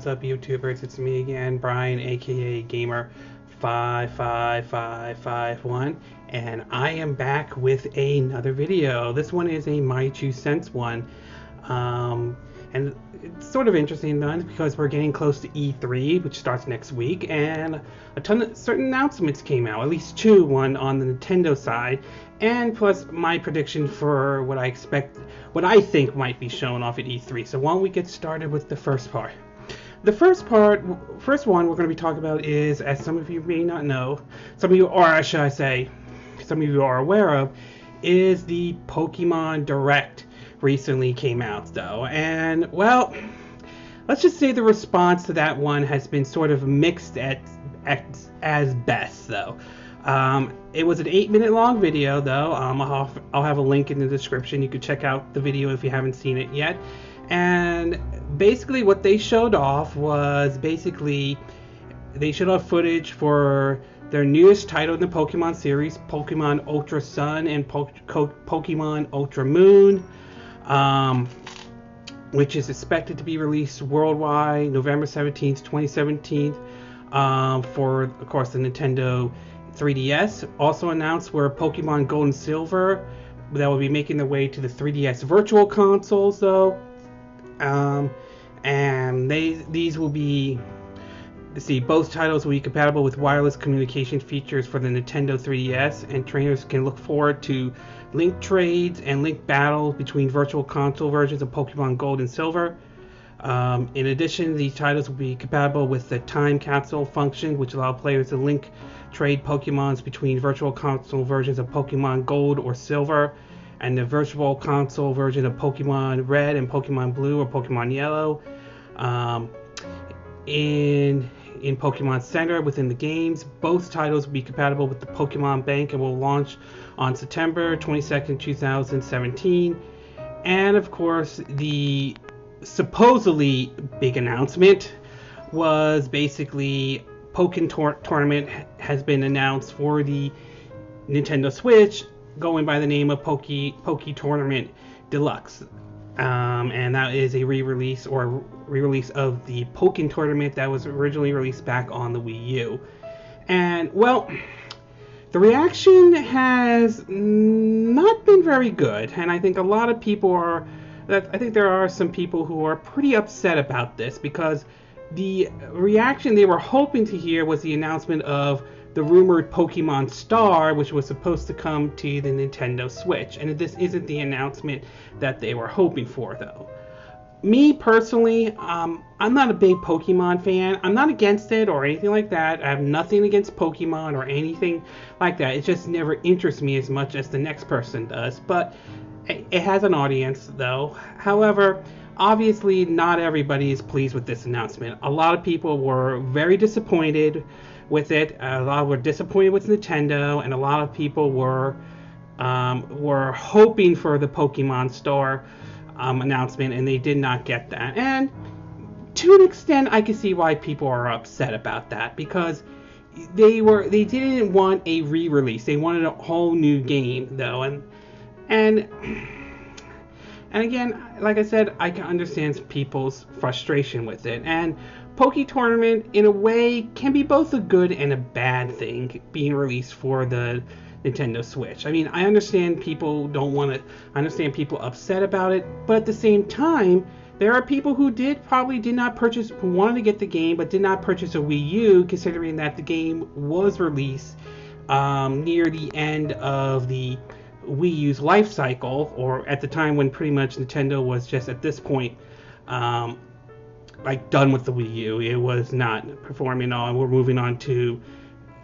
What's up, YouTubers? It's me again, Brian, aka Gamer55551, and I am back with another video. This one is a My 2 Cents one, and it's sort of interesting though because we're getting close to E3, which starts next week, and a ton of certain announcements came out, at least two, one on the Nintendo side, and plus my prediction for what I think might be shown off at E3. So why don't we get started with the first part? The first one we're going to be talking about is, as some of you may not know, some of you are aware of, is the Pokemon Direct recently came out though. And well, let's just say the response to that one has been sort of mixed at best though. It was an 8-minute long video though. I'll have a link in the description. You can check out the video if you haven't seen it yet. And basically what they showed off was they showed off footage for their newest title in the Pokemon series, Pokemon Ultra Sun and Pokemon Ultra Moon, which is expected to be released worldwide November 17th, 2017, for, of course, the Nintendo 3DS. Also announced were Pokemon Gold and Silver that will be making their way to the 3DS Virtual Consoles, though. And these will be, both titles will be compatible with wireless communication features for the Nintendo 3DS, and trainers can look forward to link trades and link battles between virtual console versions of Pokemon Gold and Silver. In addition, these titles will be compatible with the time capsule function, which allows players to link trade Pokemons between virtual console versions of Pokemon Gold or Silver and the virtual console version of Pokemon Red and Pokemon Blue or Pokemon Yellow. In Pokemon Center within the games, both titles will be compatible with the Pokemon Bank and will launch on September 22nd, 2017. And of course, the supposedly big announcement was basically Pokken Tournament has been announced for the Nintendo Switch, going by the name of Pokke Tournament Deluxe. And that is a re-release of the Pokken Tournament that was originally released back on the Wii U. And well, the reaction has not been very good, and I think there are some people who are pretty upset about this, because the reaction they were hoping to hear was the announcement of the rumored Pokemon Star, which was supposed to come to the Nintendo Switch, and this isn't the announcement that they were hoping for though. Me personally, I'm not a big Pokemon fan. I'm not against it or anything like that. I have nothing against Pokemon or anything like that. It just never interests me as much as the next person does, but it has an audience though. However, obviously not everybody is pleased with this announcement. A lot of people were very disappointed with it. A lot were disappointed with Nintendo, and a lot of people were hoping for the Pokemon Star announcement, and they did not get that. And to an extent, I can see why people are upset about that, because they didn't want a re-release. They wanted a whole new game though, and again, like I said, I can understand people's frustration with it. And Pokke Tournament, in a way, can be both a good and a bad thing being released for the Nintendo Switch. I mean, I understand people people upset about it, but at the same time, there are people who wanted to get the game, but did not purchase a Wii U, considering that the game was released near the end of the Wii U's life cycle, or at the time when pretty much Nintendo was just at this point done with the Wii U. It was not performing at all, and we're moving on to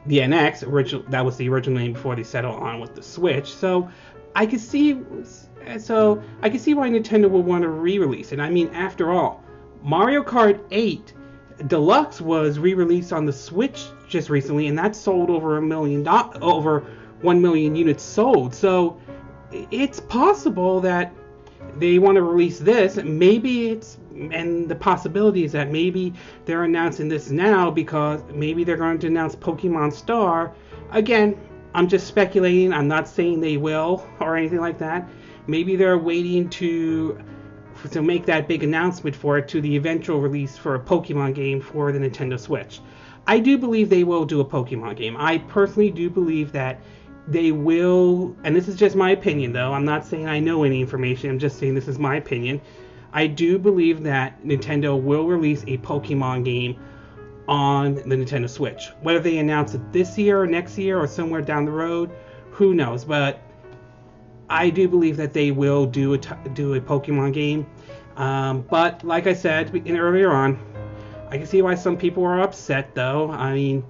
the NX. That was the original name before they settled on with the Switch. So I can see why Nintendo would want to re-release it. I mean, after all, Mario Kart 8 Deluxe was re-released on the Switch just recently, and that sold over 1 million units sold. So it's possible that they want to release this. And the possibility is that maybe they're announcing this now because maybe they're going to announce Pokemon Star. Again, I'm just speculating. I'm not saying they will or anything like that. Maybe they're waiting to make that big announcement for it to the eventual release for a Pokemon game for the Nintendo Switch. I do believe they will do a Pokemon game. I personally do believe that they will, and this is just my opinion though, I'm not saying I know any information, I'm just saying this is my opinion. I do believe that Nintendo will release a Pokemon game on the Nintendo Switch. Whether they announce it this year or next year or somewhere down the road, who knows, but I do believe that they will do a Pokemon game. But like I said earlier on, I can see why some people are upset though. I mean,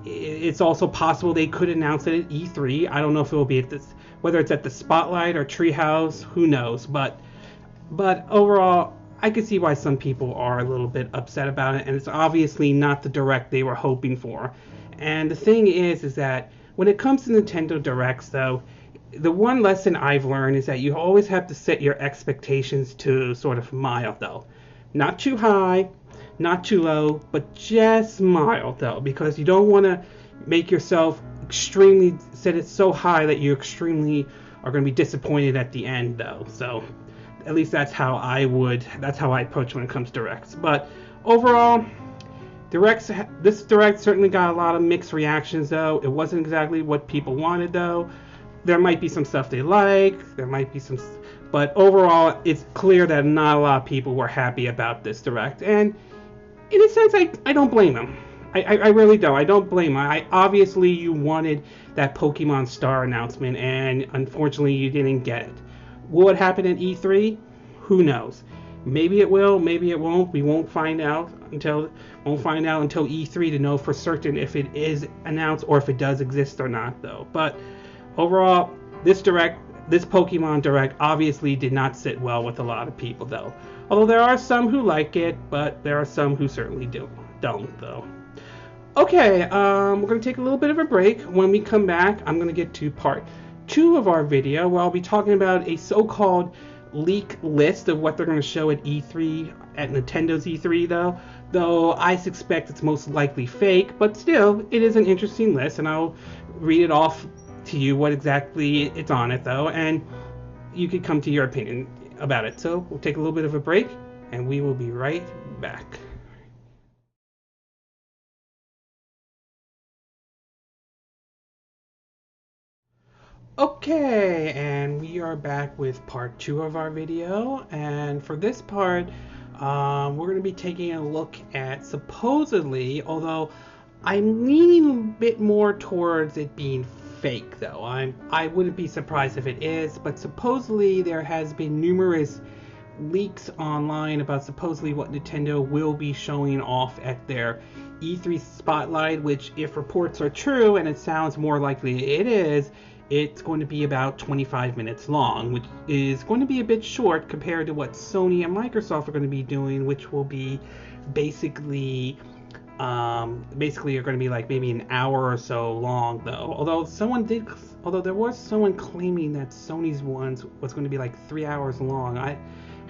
it's also possible they could announce it at E3. I don't know if it will be at this, whether it's at the Spotlight or Treehouse, who knows. But overall, I can see why some people are a little bit upset about it, and it's obviously not the Direct they were hoping for. And the thing is that when it comes to Nintendo Directs though, the one lesson I've learned is that you always have to set your expectations to sort of mild though. Not too high, not too low, but just mild though, because you don't want to make yourself extremely, set it so high that you extremely are going to be disappointed at the end though. So at least that's how I approach when it comes to Directs. But overall, this Direct certainly got a lot of mixed reactions though. It wasn't exactly what people wanted though. There might be some stuff they like, there might be some, but overall it's clear that not a lot of people were happy about this Direct, and in a sense I don't blame them. I really don't. I don't blame them. Obviously you wanted that Pokemon Star announcement, and unfortunately you didn't get it. Will it happen at E3? Who knows? Maybe it will, maybe it won't. We won't find out until E3 to know for certain if it is announced or if it does exist or not though. But overall, this Pokemon Direct obviously did not sit well with a lot of people though. Although there are some who like it, but there are some who certainly don't though. Okay, we're going to take a little bit of a break. When we come back, I'm going to get to part 2 of our video, where I'll be talking about a so-called leak list of what they're going to show at E3, at Nintendo's E3 though I suspect it's most likely fake, but still, it is an interesting list, and I'll read it off to you what exactly it's on it though, and you could come to your opinion about it. So we'll take a little bit of a break, and we will be right back. Okay, and we are back with part 2 of our video, and for this part we're going to be taking a look at supposedly, although I'm leaning a bit more towards it being fake though. I wouldn't be surprised if it is, but supposedly there has been numerous leaks online about supposedly what Nintendo will be showing off at their E3 Spotlight, which, if reports are true, and it sounds more likely it is, it's going to be about 25 minutes long, which is going to be a bit short compared to what Sony and Microsoft are going to be doing, which will be basically are going to be like maybe an hour or so long though. Although there was someone claiming that Sony's ones was going to be like 3 hours long. I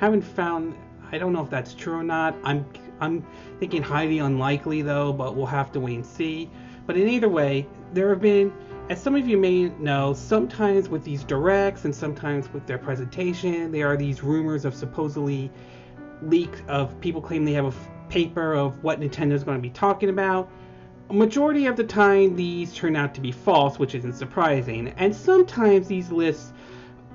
don't know if that's true or not. I'm thinking highly unlikely though, but we'll have to wait and see. But in either way, there have been, as some of you may know, sometimes with these Directs and sometimes with their presentation, there are these rumors of supposedly leaks of people claiming they have a paper of what Nintendo's going to be talking about. A majority of the time, these turn out to be false, which isn't surprising. And sometimes these lists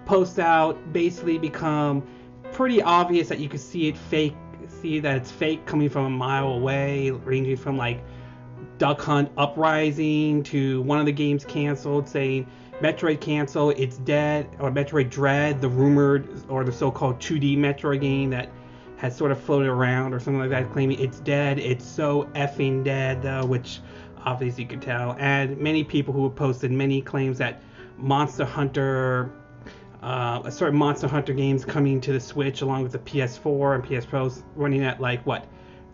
post out basically become pretty obvious that you can see that it's fake coming from a mile away, ranging from like Duck Hunt Uprising to one of the games canceled, saying Metroid cancel, it's dead, or Metroid Dread, the rumored or the so-called 2D Metroid game that has sort of floated around or something like that, claiming it's dead. It's so effing dead though, which obviously you could tell. And many people who have posted many claims that Monster Hunter games coming to the Switch along with the PS4 and PS Pros running at like what,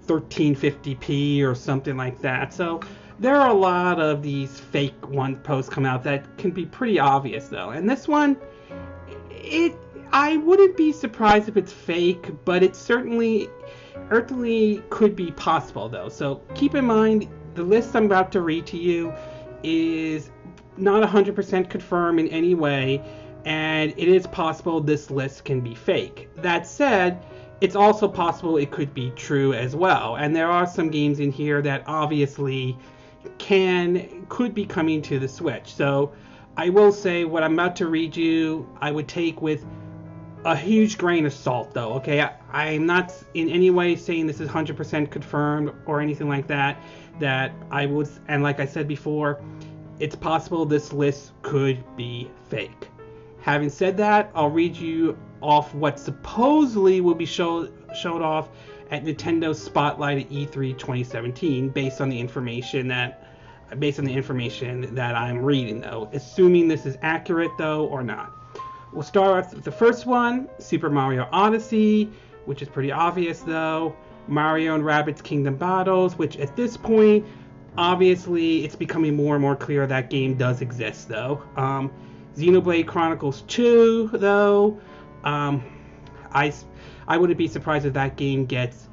1350p or something like that. So there are a lot of these fake posts come out that can be pretty obvious though. And this one, I wouldn't be surprised if it's fake, but it certainly could be possible though. So keep in mind, the list I'm about to read to you is not 100% confirmed in any way. and it is possible this list can be fake. That said, it's also possible it could be true as well. And there are some games in here that obviously could be coming to the Switch. So I will say what I'm about to read you, I would take with a huge grain of salt, though. Okay, I'm not in any way saying this is 100% confirmed or anything like that. And like I said before, it's possible this list could be fake. Having said that, I'll read you off what supposedly will be showed off at Nintendo's Spotlight at E3 2017, based on the information that I'm reading, though. Assuming this is accurate, though, or not. We'll start off with the first one, Super Mario Odyssey, which is pretty obvious, though. Mario and Rabbids Kingdom Battles, which at this point, obviously, it's becoming more and more clear that game does exist, though. Xenoblade Chronicles 2, though. I wouldn't be surprised if that game gets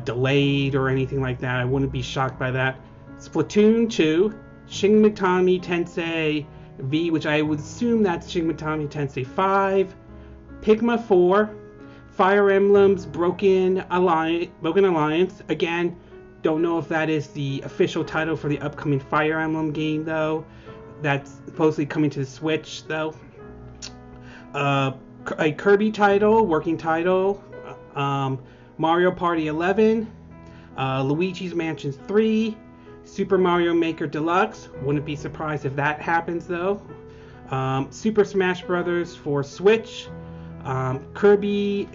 delayed or anything like that. I wouldn't be shocked by that. Splatoon 2, Shin Megami Tensei V, which I would assume that's Shin Megami Tensei 5, Pigma 4, Fire Emblem's Broken Alliance. Again, don't know if that is the official title for the upcoming Fire Emblem game, though. That's supposedly coming to the Switch, though. A Kirby title, working title, Mario Party 11, Luigi's Mansion 3, Super Mario Maker Deluxe. Wouldn't be surprised if that happens, though. Super Smash Bros. For Switch, Kirby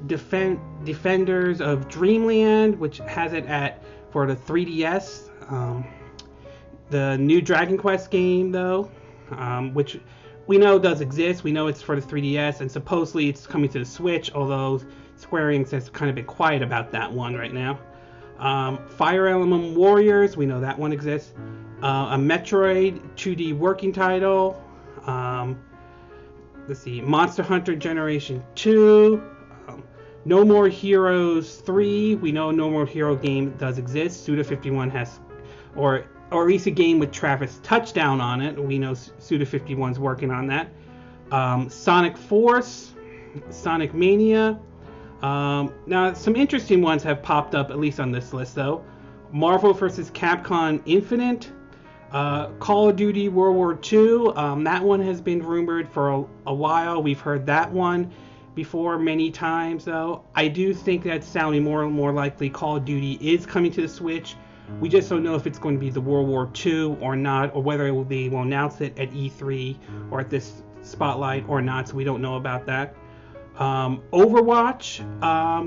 Defenders of Dreamland, which has it for the 3DS. The new Dragon Quest game, though, which we know does exist. We know it's for the 3DS, and supposedly it's coming to the Switch, although Square Enix has kind of been quiet about that one right now. Fire Emblem Warriors, we know that one exists. A Metroid 2D working title. Let's see, Monster Hunter Generation 2. No More Heroes 3. We know No More Hero game does exist. Suda51 has, or at least a game with Travis Touchdown on it. We know Suda51's working on that. Sonic Force, Sonic Mania. Now, some interesting ones have popped up, at least on this list, though. Marvel vs. Capcom Infinite, Call of Duty World War II. That one has been rumored for a while. We've heard that one before many times, though. I do think that's sounding more and more likely Call of Duty is coming to the Switch. We just don't know if it's going to be the World War II or not, or whether they will announce it at E3 or at this Spotlight or not, so we don't know about that. Overwatch,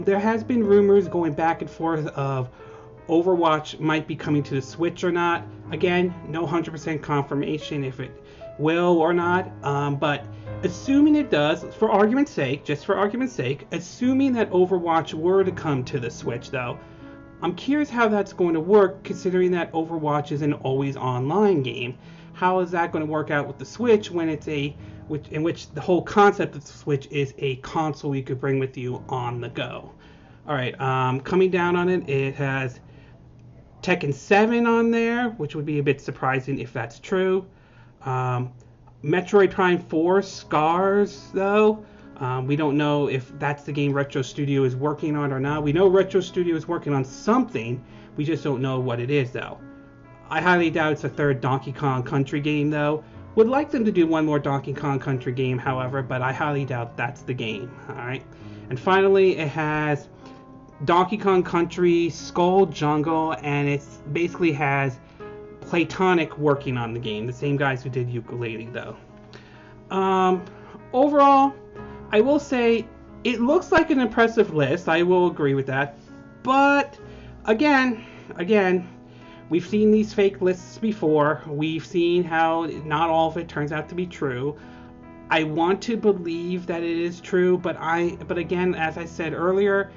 there has been rumors going back and forth of Overwatch might be coming to the Switch or not. Again, no 100% confirmation if it will or not, but assuming it does, just for argument's sake, assuming that Overwatch were to come to the Switch, though, I'm curious how that's going to work, considering that Overwatch is an always online game. How is that going to work out with the Switch when it's in which the whole concept of the Switch is a console you could bring with you on the go? All right, coming down on it, it has Tekken 7 on there, which would be a bit surprising if that's true. Metroid Prime 4 Scars, though. We don't know if that's the game Retro Studio is working on or not. We know Retro Studio is working on something. We just don't know what it is, though. I highly doubt it's a third Donkey Kong Country game, though. Would like them to do one more Donkey Kong Country game, however, but I highly doubt that's the game. All right. And finally, it has Donkey Kong Country Skull Jungle, and it basically has Playtonic working on the game, the same guys who did Ukulele, though. Overall, I will say it looks like an impressive list. I will agree with that. But again, we've seen these fake lists before. We've seen how not all of it turns out to be true. I want to believe that it is true, but again, as I said earlier,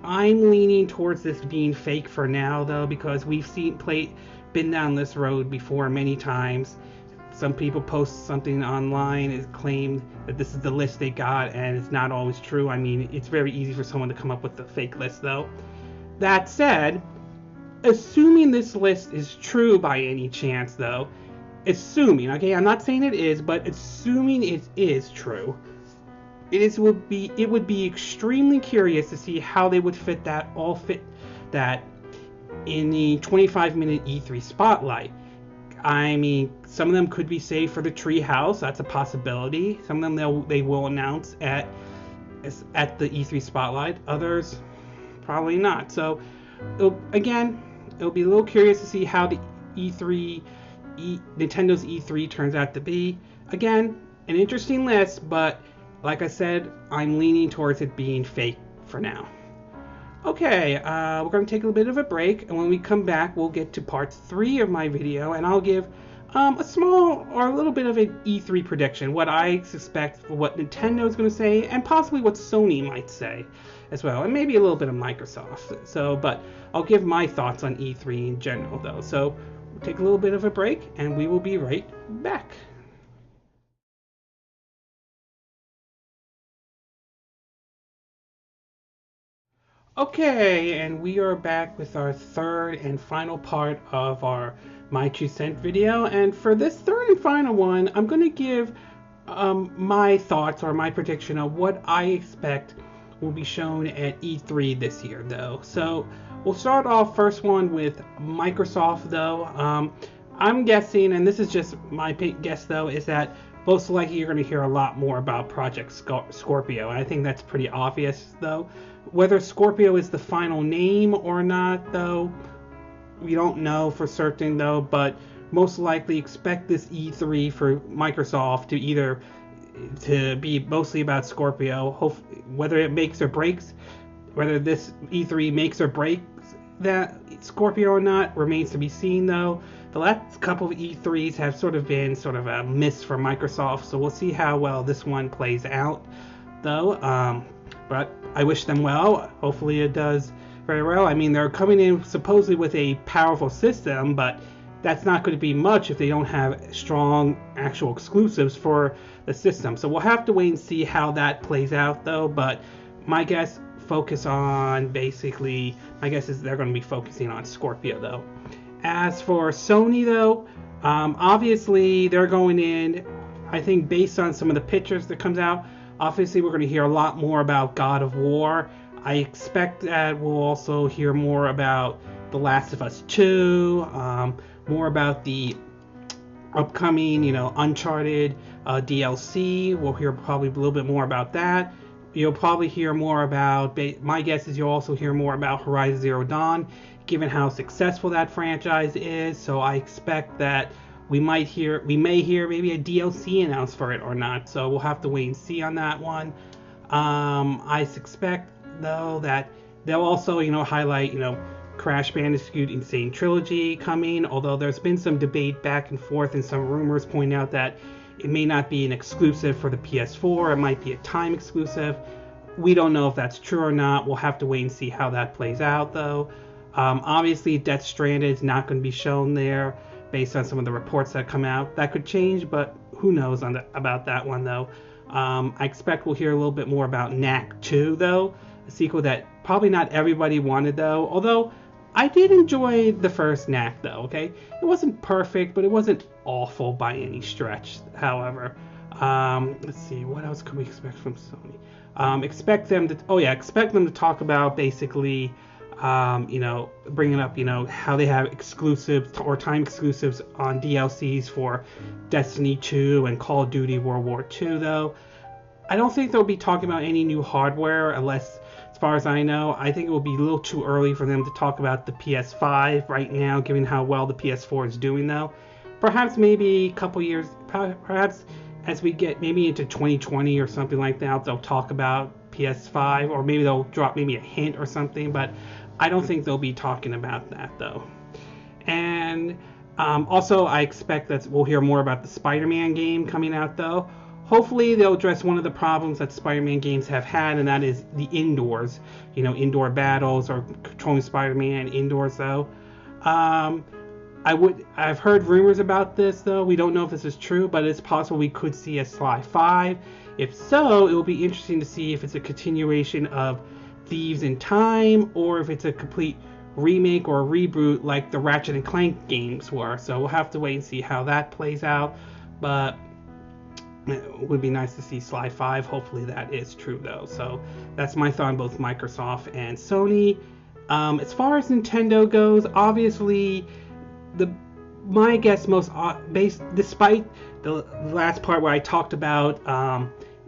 I'm leaning towards this being fake for now, though, because we've been down this road before many times. Some people post something online and claim that this is the list they got, and it's not always true. I mean, it's very easy for someone to come up with the fake list, though. That said, assuming this list is true by any chance, though, assuming, okay, I'm not saying it is, but assuming it is true, it would be extremely curious to see how they would fit that in the 25-minute E3 spotlight. I mean, some of them could be saved for the treehouse. That's a possibility. Some of them they will announce at the E3 spotlight. Others, probably not. So, it'll be a little curious to see how the Nintendo's E3 turns out to be. Again, an interesting list, but like I said, I'm leaning towards it being fake for now. Okay, we're going to take a little bit of a break, and when we come back, we'll get to part 3 of my video, and I'll give a small or a little bit of an E3 prediction, what I suspect for what Nintendo is going to say, and possibly what Sony might say as well, and maybe a little bit of Microsoft. So, but I'll give my thoughts on E3 in general, though. So, we'll take a little bit of a break, and we will be right back. Okay, and we are back with our third and final part of our My 2 Cent video. And for this third and final one, I'm going to give my thoughts or my prediction of what I expect will be shown at E3 this year, though. So we'll start off first one with Microsoft, though. I'm guessing, and this is just my guess, though, is that most likely you're going to hear a lot more about Project Scorpio. And I think that's pretty obvious, though. Whether Scorpio is the final name or not, though, we don't know for certain, though, but most likely expect this E3 for Microsoft to be mostly about Scorpio. Whether it makes or breaks, whether this E3 makes or breaks that Scorpio or not, remains to be seen, though. The last couple of E3s have sort of been a miss for Microsoft, so we'll see how well this one plays out, though. But I wish them well. Hopefully it does very well. I mean, they're coming in supposedly with a powerful system, but that's not going to be much if they don't have strong actual exclusives for the system. So we'll have to wait and see how that plays out, though. But my guess is they're going to be focusing on Scorpio, though. As for Sony, though, obviously they're going in, I think based on some of the pictures that comes out, obviously we're going to hear a lot more about God of War. I expect that we'll also hear more about The Last of Us 2, more about the upcoming, Uncharted DLC. We'll hear probably a little bit more about that. You'll probably hear more about, my guess is you'll also hear more about Horizon Zero Dawn, given how successful that franchise is. So I expect that we may hear maybe a DLC announced for it or not. So we'll have to wait and see on that one. I suspect, though, that they'll also, highlight, Crash Bandicoot Insane Trilogy coming, although there's been some debate back and forth and some rumors pointing out that it may not be an exclusive for the PS4, it might be a time exclusive. We don't know if that's true or not. We'll have to wait and see how that plays out, though. Obviously, Death Stranded is not going to be shown there based on some of the reports that come out. That could change, but who knows about that one, though. I expect we'll hear a little bit more about Knack 2, though, a sequel that probably not everybody wanted, though, although I did enjoy the first Knack, though, okay? It wasn't perfect, but it wasn't awful by any stretch, however. Let's see, what else can we expect from Sony? Expect them to talk about basically, bringing up, how they have exclusives or time exclusives on DLCs for Destiny 2 and Call of Duty World War II, though. I don't think they'll be talking about any new hardware unless, as far as I know, I think it will be a little too early for them to talk about the PS5 right now, given how well the PS4 is doing, though. Perhaps maybe a couple years, perhaps as we get maybe into 2020 or something like that, they'll talk about PS5, or maybe they'll drop maybe a hint or something, but I don't think they'll be talking about that, though. And also, I expect that we'll hear more about the Spider-Man game coming out, though. Hopefully, they'll address one of the problems that Spider-Man games have had, and that is the indoors. Indoor battles or controlling Spider-Man indoors, though. I've heard rumors about this, though. We don't know if this is true, but it's possible we could see a Sly 5. If so, it will be interesting to see if it's a continuation of Thieves in Time, or if it's a complete remake or reboot like the Ratchet and Clank games were. So we'll have to wait and see how that plays out. But it would be nice to see Sly 5. Hopefully that is true though. So that's my thought on both Microsoft and Sony. As far as Nintendo goes, obviously my guess most based, despite the last part where I talked about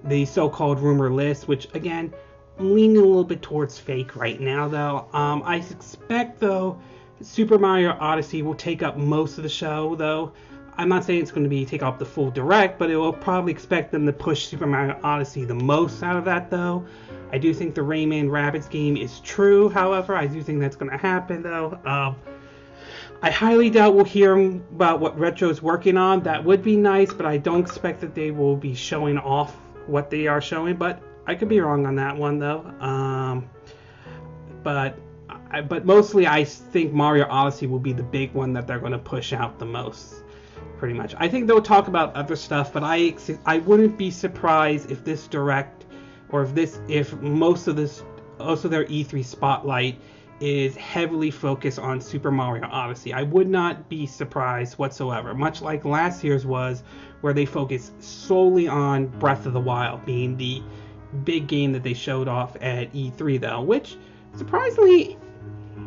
the so-called rumor list, which again I'm leaning a little bit towards fake right now though. I expect though Super Mario Odyssey will take up most of the show though. I'm not saying it's going to take up the full direct, but it will probably expect them to push Super Mario Odyssey the most out of that though. I do think the Rayman Rabbids game is true, however. I do think that's going to happen though. I highly doubt we'll hear about what Retro's working on. That would be nice, but I don't expect that they will be showing off what they are showing, but I could be wrong on that one though. But mostly I think Mario Odyssey will be the big one that they're going to push out the most. Pretty much. I think they'll talk about other stuff, but I wouldn't be surprised if this direct, or if most of their E3 spotlight is heavily focused on Super Mario Odyssey. I would not be surprised whatsoever, much like last year's was, where they focused solely on Breath of the Wild being the big game that they showed off at E3 though, which surprisingly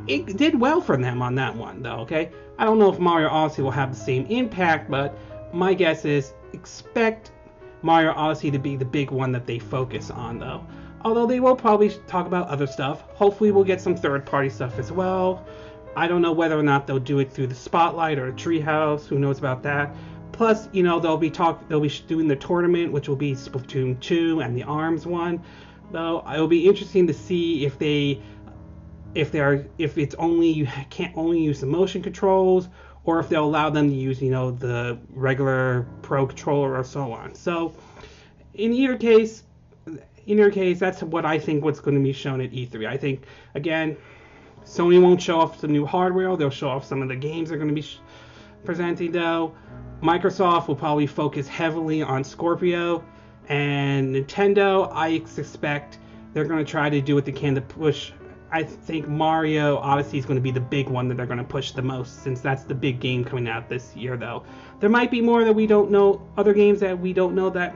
it did well for them on that one though. Okay, I don't know if Mario Odyssey will have the same impact, but my guess is expect Mario Odyssey to be the big one that they focus on though. Although they will probably talk about other stuff. Hopefully we'll get some third-party stuff as well. I don't know whether or not they'll do it through the Spotlight or the Treehouse. Who knows about that? Plus, you know, they'll be doing the tournament, which will be Splatoon 2 and the ARMS one. Though it'll be interesting to see if it's only you can't only use the motion controls, or if they'll allow them to use, you know, the regular Pro controller or so on. So in either case, that's what I think what's going to be shown at E3. I think, again, Sony won't show off the new hardware. They'll show off some of the games they're going to be presenting, though. Microsoft will probably focus heavily on Scorpio. And Nintendo, I expect they're going to try to do what they can to push. I think Mario Odyssey is going to be the big one that they're going to push the most, since that's the big game coming out this year, though. There might be more that we don't know, other games that we don't know that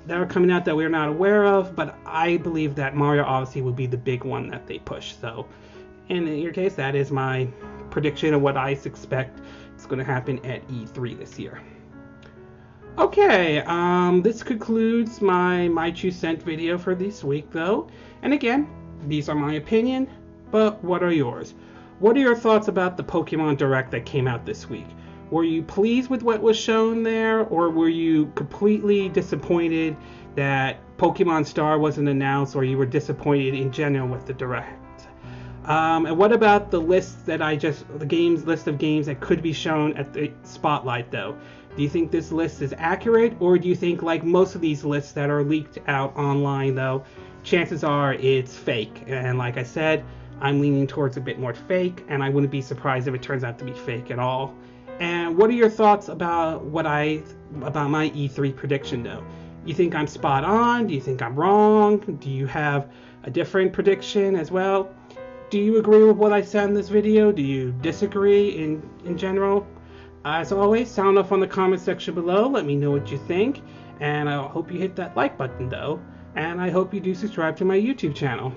are coming out that we're not aware of, but I believe that Mario Odyssey will be the big one that they push. So in your case, that is my prediction of what I expect is going to happen at E3 this year. Okay, this concludes my 2 cent video for this week though. And again, these are my opinion, but what are yours? What are your thoughts about the Pokemon Direct that came out this week? Were you pleased with what was shown there, or were you completely disappointed that Pokemon Star wasn't announced, or you were disappointed in general with the Direct? And what about the list that list of games that could be shown at the Spotlight though? Do you think this list is accurate, or do you think, like most of these lists that are leaked out online though, chances are it's fake? And like I said, I'm leaning towards a bit more fake, and I wouldn't be surprised if it turns out to be fake at all. And what are your thoughts about my E3 prediction though? You think I'm spot on? Do you think I'm wrong? Do you have a different prediction as well? Do you agree with what I said in this video? Do you disagree in general? As always, sound off on the comment section below. Let me know what you think. And I hope you hit that like button though. And I hope you do subscribe to my YouTube channel.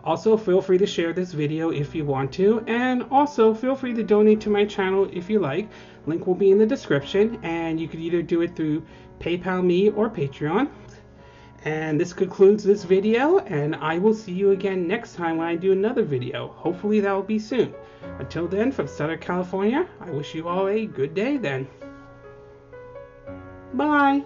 Also, feel free to share this video if you want to, and also feel free to donate to my channel if you like. Link will be in the description, and you could either do it through PayPal Me or Patreon. And this concludes this video, and I will see you again next time when I do another video. Hopefully that will be soon. Until then, from Southern California, I wish you all a good day then. Bye!